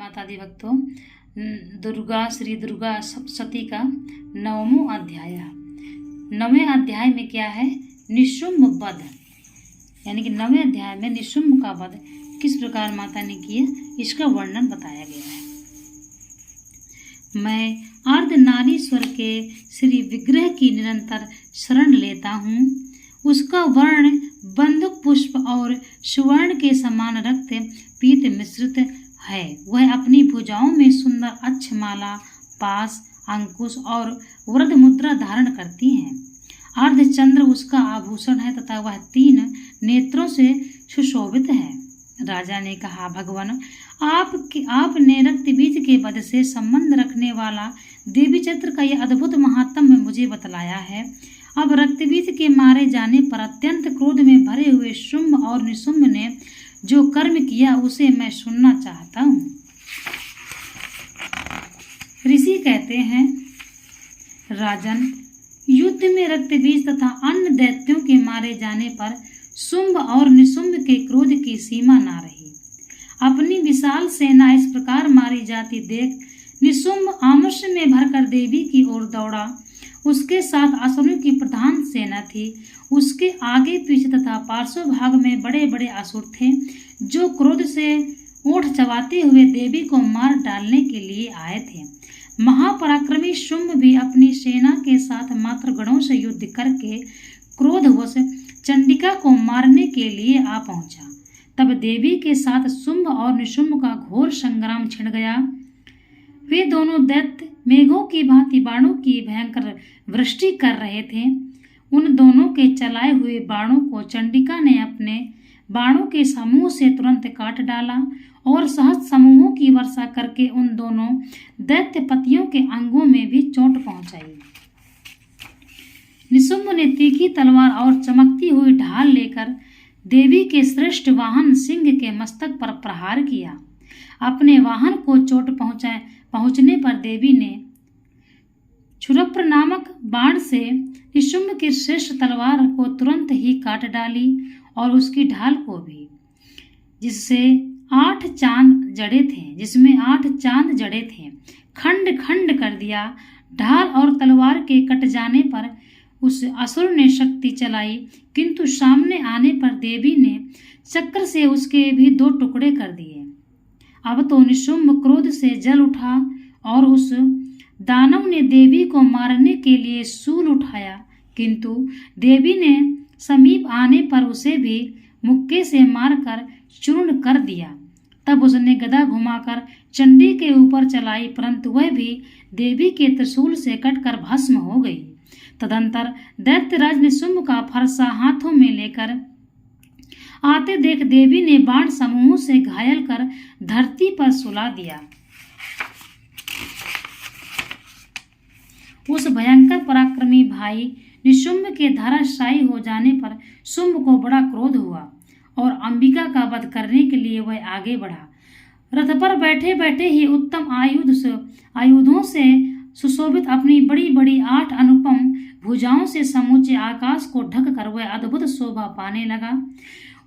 माता दी भक्तों, श्री दुर्गा सप्तशती का 9वां अध्याय। 9वें अध्याय में क्या है? निशुंभ वध, यानी कि 9वें अध्याय में निशुंभ का वध किस प्रकार माता ने किया, इसका वर्णन बताया गया है। मैं अर्धनारीश्वर के श्री विग्रह की निरंतर शरण लेता हूँ। उसका वर्ण बंदूक पुष्प और सुवर्ण के समान रक्त पीत मिश्रित है। वह अपनी भुजाओं में सुंदर अक्षमाला, पास, अंकुश और वृद्ध मुद्रा धारण करती हैं। अर्धचंद्र उसका आभूषण है तथा वह 3 नेत्रों से सुशोभित है। राजा ने कहा, भगवान, आपने रक्तबीज के वध से संबंध रखने वाला देवी चरित्र का यह अद्भुत महात्म्य मुझे बतलाया है। अब रक्तबीज के मारे जाने पर अत्यंत क्रोध में भरे हुए शुंभ और निशुंभ ने जो कर्म किया उसे मैं सुनना चाहता हूँ। ऋषि कहते हैं, राजन, युद्ध में रक्तबीज तथा अन्य दैत्यों के मारे जाने पर शुंभ और निशुंभ के क्रोध की सीमा ना रही। अपनी विशाल सेना इस प्रकार मारी जाती देख निशुंभ आमुष्य में भरकर देवी की ओर दौड़ा। उसके साथ असुरों की प्रधान सेना थी। उसके आगे पीछे तथा पार्श्व भाग में बड़े बड़े असुर थे, जो क्रोध से ओठ चबाते हुए देवी को मार डालने के लिए आए थे। महापराक्रमी शुंभ भी अपनी सेना के साथ मात्र गणों से युद्ध करके क्रोधवश चंडिका को मारने के लिए आ पहुंचा। तब देवी के साथ शुंभ और निशुंभ का घोर संग्राम छिड़ गया। वे दोनों दैत्य मेघों की भांति बाणों की भयंकर वृष्टि कर रहे थे। उन दोनों के चलाए हुए बाणों को चंडिका ने अपने बाणों के समूह से तुरंत काट डाला और सहस्त्र समूहों की वर्षा करके उन दोनों दैत्य पतियों के अंगों में भी चोट पहुंचाई। निशुंभ ने तीखी तलवार और चमकती हुई ढाल लेकर देवी के वाहन सिंह के मस्तक पर प्रहार किया। अपने वाहन को चोट पहुंचने पर देवी ने क्षुरप्र नामक बाण से निशुंभ की श्रेष्ठ तलवार को तुरंत ही काट डाली और उसकी ढाल को भी, जिसमें 8 चांद जड़े थे, खंड खंड कर दिया। ढाल और तलवार के कट जाने पर उस असुर ने शक्ति चलाई, किंतु सामने आने पर देवी ने चक्र से उसके भी 2 टुकड़े कर दिए। अब तो निशुंभ क्रोध से जल उठा और उस दानव ने देवी को मारने के लिए शूल उठाया, किंतु देवी ने समीप आने पर उसे भी मुक्के से मारकर चूर्ण कर दिया। तब उसने गदा घुमाकर चंडी के ऊपर चलाई, परंतु वह भी देवी के त्रिशूल से कटकर भस्म हो गई। तदंतर दैत्यराज निशुंभ का फरसा हाथों में लेकर आते देख देवी ने बाण समूह से घायल कर धरती पर सुला दिया। उस भयंकर पराक्रमी भाई निशुंभ के धराशायी हो जाने पर शुंभ को बड़ा क्रोध हुआ और अंबिका का वध करने के लिए वह आगे बढ़ा। रथ पर बैठे बैठे ही उत्तम आयुधों से सुशोभित अपनी बड़ी बड़ी 8 अनुपम भुजाओं से समूचे आकाश को ढक कर वह अद्भुत शोभा पाने लगा।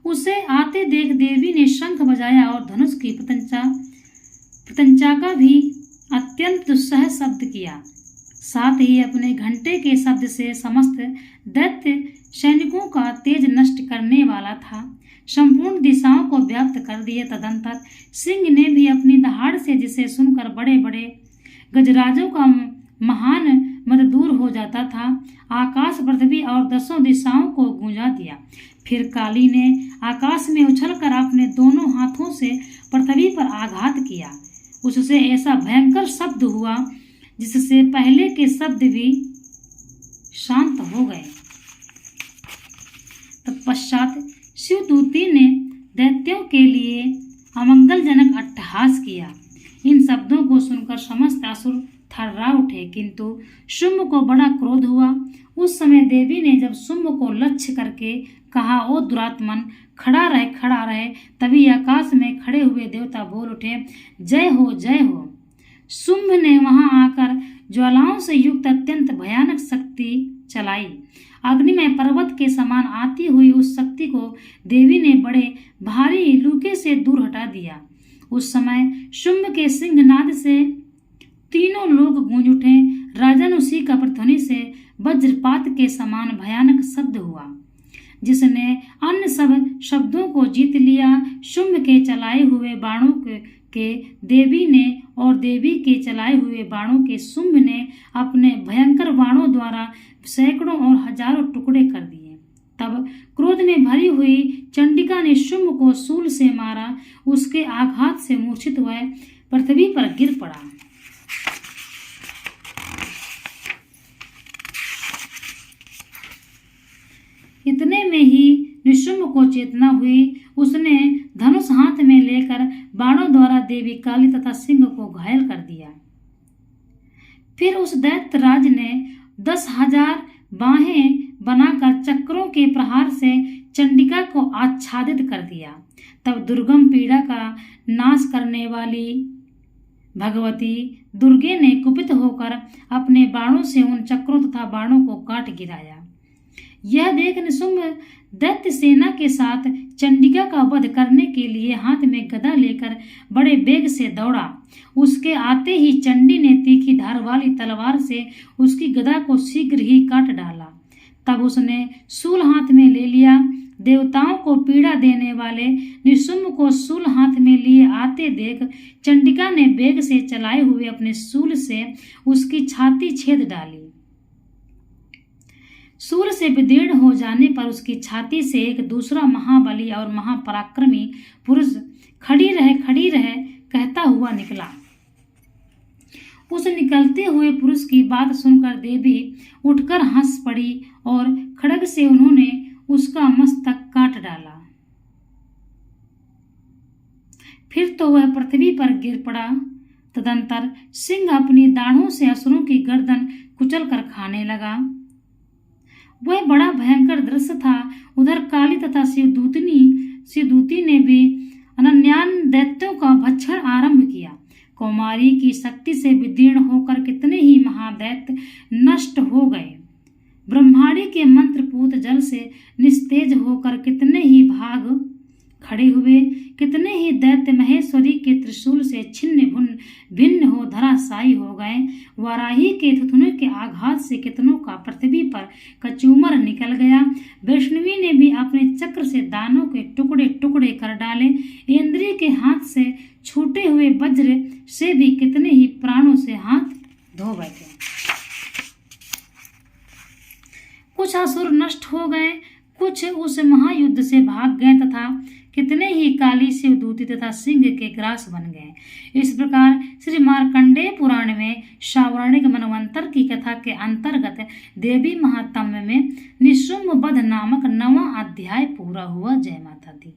उसे आते देख देवी ने शंख बजाया और धनुष की प्रत्यंचा का भी अत्यंत दुस्सह शब्द किया। साथ ही अपने घंटे के शब्द से समस्त दैत्य सैनिकों का तेज नष्ट करने वाला था, संपूर्ण दिशाओं को व्याप्त कर दिए। तदंतर सिंह ने भी अपनी दहाड़ से, जिसे सुनकर बड़े बड़े गजराजों का महान मद दूर हो जाता था, आकाश, पृथ्वी और 10 दिशाओं को गूंजा दिया। फिर काली ने आकाश में उछलकर अपने दोनों हाथों से पृथ्वी पर आघात किया। उससे ऐसा भयंकर शब्द हुआ जिससे पहले के शब्द भी शांत हो गए। तत्पश्चात शिवदूती ने दैत्यों के लिए अमंगलजनक अट्टहास किया। इन शब्दों को सुनकर समस्त असुर थर्रा उठे, किंतु शुंभ को बड़ा क्रोध हुआ। उस समय देवी ने जब शुंभ को लक्ष्य करके कहा, ओ दुरात्मन, खड़ा रहे। तभी आकाश में खड़े हुए देवता बोल उठे, जय हो, जय हो। शुंभ ने वहां आकर ज्वालाओं से युक्त अत्यंत भयानक शक्ति चलाई। अग्निमय पर्वत के समान आती हुई उस शक्ति को देवी ने बड़े भारी लूके से दूर हटा दिया। उस समय शुंभ के सिंहनाद से तीनों लोग गूंज उठे। राजन उसी का प्रतिध्वनि से वज्रपात के समान भयानक शब्द हुआ, जिसने अन्य सब शब्दों को जीत लिया। शुंभ के चलाए हुए बाणों के देवी ने और देवी के चलाए हुए बाणों के शुंभ ने अपने भयंकर बाणों द्वारा सैकड़ों और हजारों टुकड़े कर दिए। तब क्रोध में भरी हुई चंडिका ने शुंभ को शूल से मारा। उसके आघात से मूर्छित वह पृथ्वी पर गिर पड़ा। इतने में ही निशुंभ को चेतना हुई। उसने धनुष हाथ में लेकर बाणों द्वारा देवी काली तथा सिंह को घायल कर दिया। फिर उस दैत्य राज ने 10,000 बाहें बनाकर चक्रों के प्रहार से चंडिका को आच्छादित कर दिया। तब दुर्गम पीड़ा का नाश करने वाली भगवती दुर्गे ने कुपित होकर अपने बाणों से उन चक्रों तथा बाणों को काट गिराया। यह देख निशुंभ दैत्य सेना के साथ चंडिका का वध करने के लिए हाथ में गदा लेकर बड़े वेग से दौड़ा। उसके आते ही चंडी ने तीखी धार वाली तलवार से उसकी गदा को शीघ्र ही काट डाला। तब उसने शूल हाथ में ले लिया। देवताओं को पीड़ा देने वाले निशुंभ को शूल हाथ में लिए आते देख चंडिका ने वेग से चलाए हुए अपने शूल से उसकी छाती छेद डाली। शूल से विदीर्ण हो जाने पर उसकी छाती से एक दूसरा महाबली और महापराक्रमी पुरुष खड़ी रहे कहता हुआ निकला। उस निकलते हुए पुरुष की बात सुनकर देवी उठकर हंस पड़ी और खड्ग से उन्होंने उसका मस्तक काट डाला। फिर तो वह पृथ्वी पर गिर पड़ा। तदंतर सिंह अपनी दाढ़ों से असुरों की गर्दन कुचल कर खाने लगा। वह बड़ा भयंकर दृश्य था। उधर काली तथा शिवदूती ने भी अनन्यान दैत्यों का भक्षण आरंभ किया। कौमारी की शक्ति से विदीर्ण होकर कितने ही महादैत्य नष्ट हो गए। ब्रह्माणी के मंत्रपूत जल से निस्तेज होकर कितने ही भाग खड़े हुए। कितने ही दैत्य महेश्वरी के त्रिशूल से छिन्न भिन्न हो धराशायी हो गए। वाराही के थुथुने के आघात से कितनों का पृथ्वी पर कचूमर निकल गया। वैष्णवी ने भी अपने चक्र से दानों के टुकड़े टुकड़े कर डाले। इंद्रिय के हाथ से छूटे हुए वज्र से भी कितने ही प्राणों से हाथ धो बैठे। कुछ असुर नष्ट हो गए, कुछ उस महायुद्ध से भाग गए तथा कितने ही काली शिवदूती तथा सिंह के ग्रास बन गए। इस प्रकार श्री मार्कंडेय पुराण में सावर्णिक मनवंतर की कथा के अंतर्गत देवी महात्म्य में निशुंभ वध नामक 9वां अध्याय पूरा हुआ। जय माता दी।